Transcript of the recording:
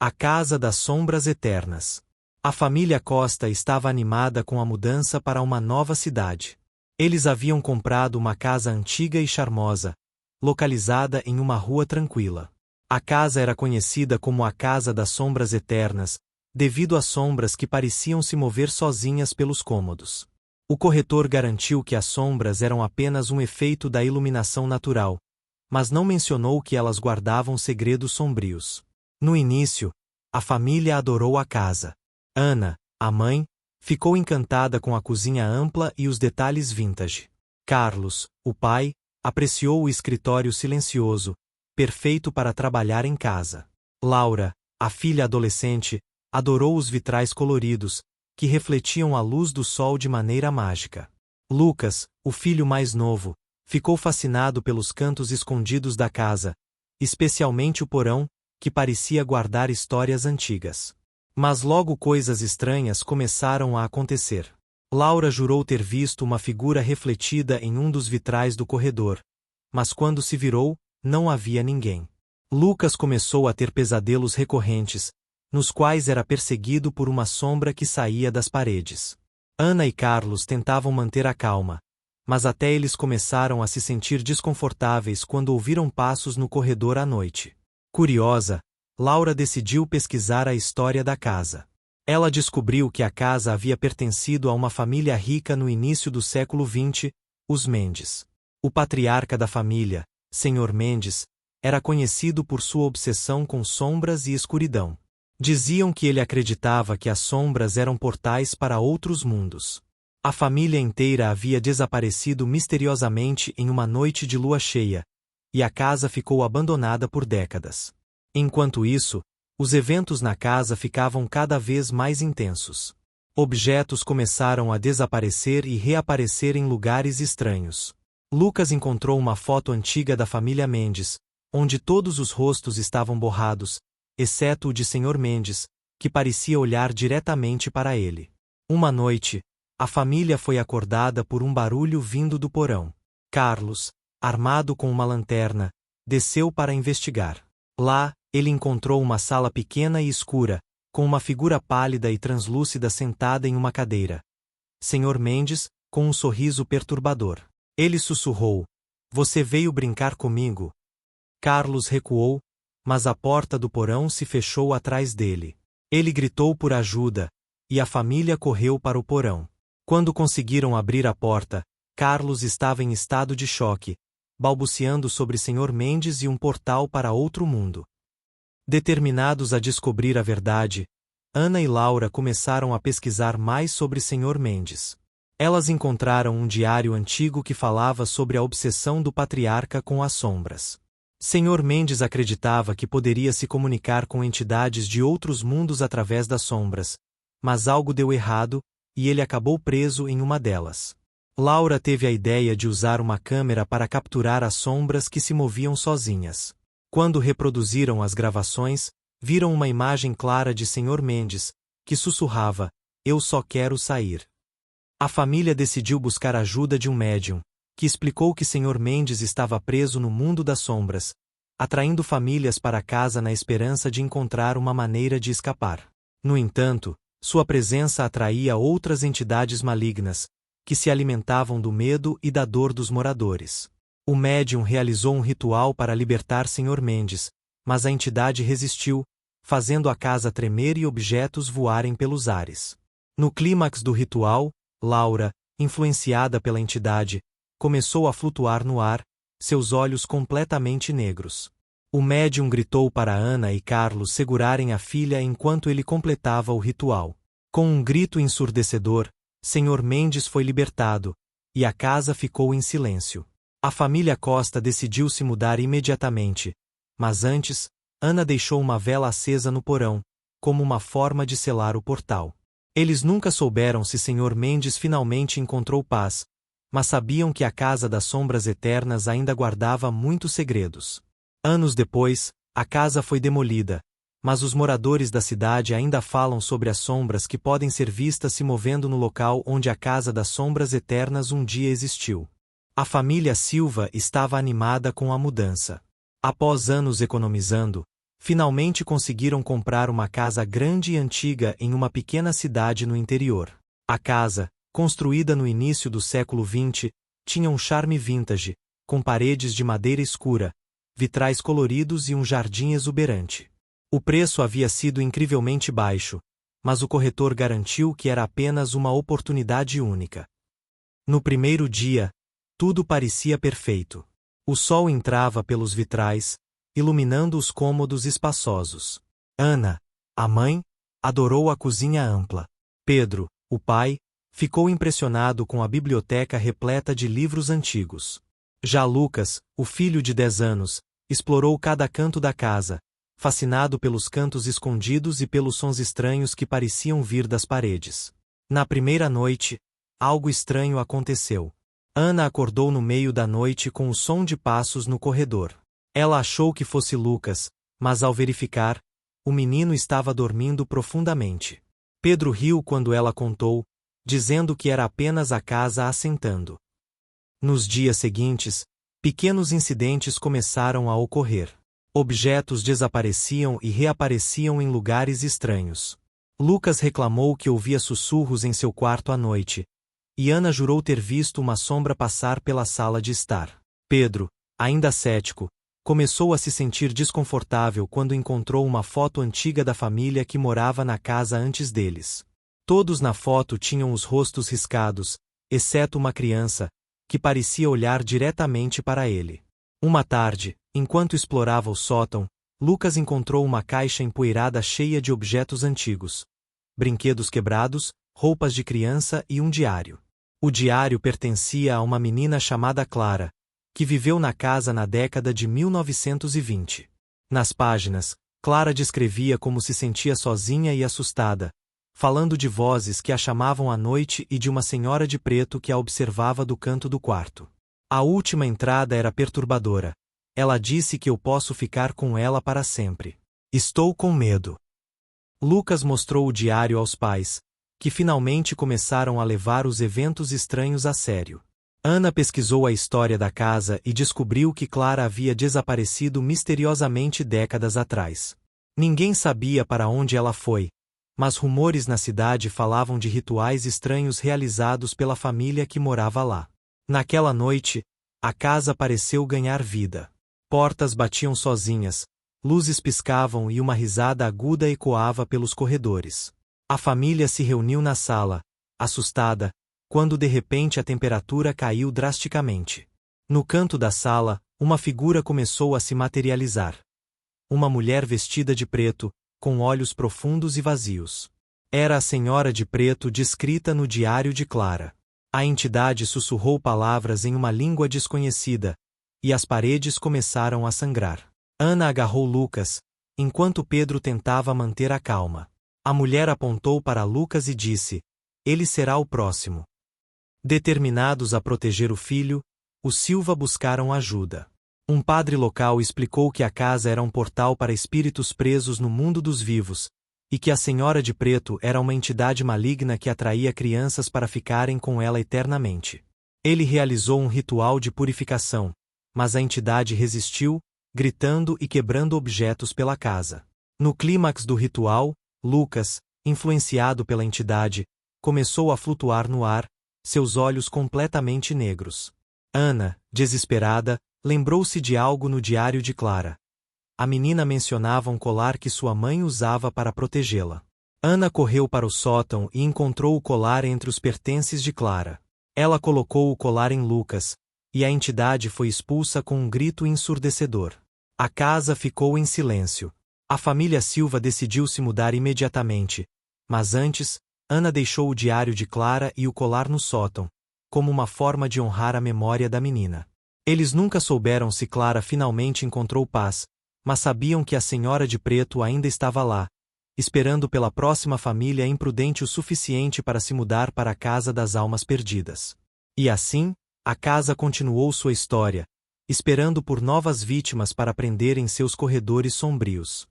A Casa das Sombras Eternas. A família Costa estava animada com a mudança para uma nova cidade. Eles haviam comprado uma casa antiga e charmosa, localizada em uma rua tranquila. A casa era conhecida como a Casa das Sombras Eternas, devido às sombras que pareciam se mover sozinhas pelos cômodos. O corretor garantiu que as sombras eram apenas um efeito da iluminação natural, mas não mencionou que elas guardavam segredos sombrios. No início, a família adorou a casa. Ana, a mãe, ficou encantada com a cozinha ampla e os detalhes vintage. Carlos, o pai, apreciou o escritório silencioso, perfeito para trabalhar em casa. Laura, a filha adolescente, adorou os vitrais coloridos, que refletiam a luz do sol de maneira mágica. Lucas, o filho mais novo, ficou fascinado pelos cantos escondidos da casa, especialmente o porão, que parecia guardar histórias antigas. Mas logo coisas estranhas começaram a acontecer. Laura jurou ter visto uma figura refletida em um dos vitrais do corredor, mas quando se virou, não havia ninguém. Lucas começou a ter pesadelos recorrentes, nos quais era perseguido por uma sombra que saía das paredes. Ana e Carlos tentavam manter a calma, mas até eles começaram a se sentir desconfortáveis quando ouviram passos no corredor à noite. Curiosa, Laura decidiu pesquisar a história da casa. Ela descobriu que a casa havia pertencido a uma família rica no início do século XX, os Mendes. O patriarca da família, Sr. Mendes, era conhecido por sua obsessão com sombras e escuridão. Diziam que ele acreditava que as sombras eram portais para outros mundos. A família inteira havia desaparecido misteriosamente em uma noite de lua cheia, e a casa ficou abandonada por décadas. Enquanto isso, os eventos na casa ficavam cada vez mais intensos. Objetos começaram a desaparecer e reaparecer em lugares estranhos. Lucas encontrou uma foto antiga da família Mendes, onde todos os rostos estavam borrados, exceto o de Sr. Mendes, que parecia olhar diretamente para ele. Uma noite, a família foi acordada por um barulho vindo do porão. Carlos, armado com uma lanterna, desceu para investigar. Lá, ele encontrou uma sala pequena e escura, com uma figura pálida e translúcida sentada em uma cadeira. Sr. Mendes, com um sorriso perturbador. Ele sussurrou: "Você veio brincar comigo?" Carlos recuou, mas a porta do porão se fechou atrás dele. Ele gritou por ajuda, e a família correu para o porão. Quando conseguiram abrir a porta, Carlos estava em estado de choque, balbuciando sobre Sr. Mendes e um portal para outro mundo. Determinados a descobrir a verdade, Ana e Laura começaram a pesquisar mais sobre Sr. Mendes. Elas encontraram um diário antigo que falava sobre a obsessão do patriarca com as sombras. Sr. Mendes acreditava que poderia se comunicar com entidades de outros mundos através das sombras, mas algo deu errado, e ele acabou preso em uma delas. Laura teve a ideia de usar uma câmera para capturar as sombras que se moviam sozinhas. Quando reproduziram as gravações, viram uma imagem clara de Sr. Mendes, que sussurrava: "Eu só quero sair." A família decidiu buscar ajuda de um médium, que explicou que Sr. Mendes estava preso no mundo das sombras, atraindo famílias para casa na esperança de encontrar uma maneira de escapar. No entanto, sua presença atraía outras entidades malignas, que se alimentavam do medo e da dor dos moradores. O médium realizou um ritual para libertar Sr. Mendes, mas a entidade resistiu, fazendo a casa tremer e objetos voarem pelos ares. No clímax do ritual, Laura, influenciada pela entidade, começou a flutuar no ar, seus olhos completamente negros. O médium gritou para Ana e Carlos segurarem a filha enquanto ele completava o ritual. Com um grito ensurdecedor, Sr. Mendes foi libertado, e a casa ficou em silêncio. A família Costa decidiu se mudar imediatamente, mas antes, Ana deixou uma vela acesa no porão, como uma forma de selar o portal. Eles nunca souberam se Sr. Mendes finalmente encontrou paz, mas sabiam que a Casa das Sombras Eternas ainda guardava muitos segredos. Anos depois, a casa foi demolida, mas os moradores da cidade ainda falam sobre as sombras que podem ser vistas se movendo no local onde a Casa das Sombras Eternas um dia existiu. A família Silva estava animada com a mudança. Após anos economizando, Finalmente conseguiram comprar uma casa grande e antiga em uma pequena cidade no interior. A casa, construída no início do século XX, tinha um charme vintage, com paredes de madeira escura, vitrais coloridos e um jardim exuberante. O preço havia sido incrivelmente baixo, mas o corretor garantiu que era apenas uma oportunidade única. No primeiro dia, tudo parecia perfeito. O sol entrava pelos vitrais, iluminando os cômodos espaçosos. Ana, a mãe, adorou a cozinha ampla. Pedro, o pai, ficou impressionado com a biblioteca repleta de livros antigos. Já Lucas, o filho de 10 anos, explorou cada canto da casa, fascinado pelos cantos escondidos e pelos sons estranhos que pareciam vir das paredes. Na primeira noite, algo estranho aconteceu. Ana acordou no meio da noite com o som de passos no corredor. Ela achou que fosse Lucas, mas ao verificar, o menino estava dormindo profundamente. Pedro riu quando ela contou, dizendo que era apenas a casa assentando. Nos dias seguintes, pequenos incidentes começaram a ocorrer. Objetos desapareciam e reapareciam em lugares estranhos. Lucas reclamou que ouvia sussurros em seu quarto à noite, e Ana jurou ter visto uma sombra passar pela sala de estar. Pedro, ainda cético, começou a se sentir desconfortável quando encontrou uma foto antiga da família que morava na casa antes deles. Todos na foto tinham os rostos riscados, exceto uma criança, que parecia olhar diretamente para ele. Uma tarde, enquanto explorava o sótão, Lucas encontrou uma caixa empoeirada cheia de objetos antigos. Brinquedos quebrados, roupas de criança e um diário. O diário pertencia a uma menina chamada Clara, que viveu na casa na década de 1920. Nas páginas, Clara descrevia como se sentia sozinha e assustada, falando de vozes que a chamavam à noite e de uma senhora de preto que a observava do canto do quarto. A última entrada era perturbadora. Ela disse que eu posso ficar com ela para sempre. Estou com medo. Lucas mostrou o diário aos pais, que finalmente começaram a levar os eventos estranhos a sério. Ana pesquisou a história da casa e descobriu que Clara havia desaparecido misteriosamente décadas atrás. Ninguém sabia para onde ela foi, mas rumores na cidade falavam de rituais estranhos realizados pela família que morava lá. Naquela noite, a casa pareceu ganhar vida. Portas batiam sozinhas, luzes piscavam e uma risada aguda ecoava pelos corredores. A família se reuniu na sala, assustada, quando de repente a temperatura caiu drasticamente. No canto da sala, uma figura começou a se materializar. Uma mulher vestida de preto, com olhos profundos e vazios. Era a senhora de preto descrita no diário de Clara. A entidade sussurrou palavras em uma língua desconhecida, e as paredes começaram a sangrar. Ana agarrou Lucas, enquanto Pedro tentava manter a calma. A mulher apontou para Lucas e disse: "Ele será o próximo." Determinados a proteger o filho, os Silva buscaram ajuda. Um padre local explicou que a casa era um portal para espíritos presos no mundo dos vivos, e que a Senhora de Preto era uma entidade maligna que atraía crianças para ficarem com ela eternamente. Ele realizou um ritual de purificação, mas a entidade resistiu, gritando e quebrando objetos pela casa. No clímax do ritual, Lucas, influenciado pela entidade, começou a flutuar no ar, seus olhos completamente negros. Ana, desesperada, lembrou-se de algo no diário de Clara. A menina mencionava um colar que sua mãe usava para protegê-la. Ana correu para o sótão e encontrou o colar entre os pertences de Clara. Ela colocou o colar em Lucas, e a entidade foi expulsa com um grito ensurdecedor. A casa ficou em silêncio. A família Silva decidiu se mudar imediatamente, mas antes, Ana deixou o diário de Clara e o colar no sótão, como uma forma de honrar a memória da menina. Eles nunca souberam se Clara finalmente encontrou paz, mas sabiam que a Senhora de Preto ainda estava lá, esperando pela próxima família imprudente o suficiente para se mudar para a Casa das Almas Perdidas. E assim, a casa continuou sua história, esperando por novas vítimas para prender em seus corredores sombrios.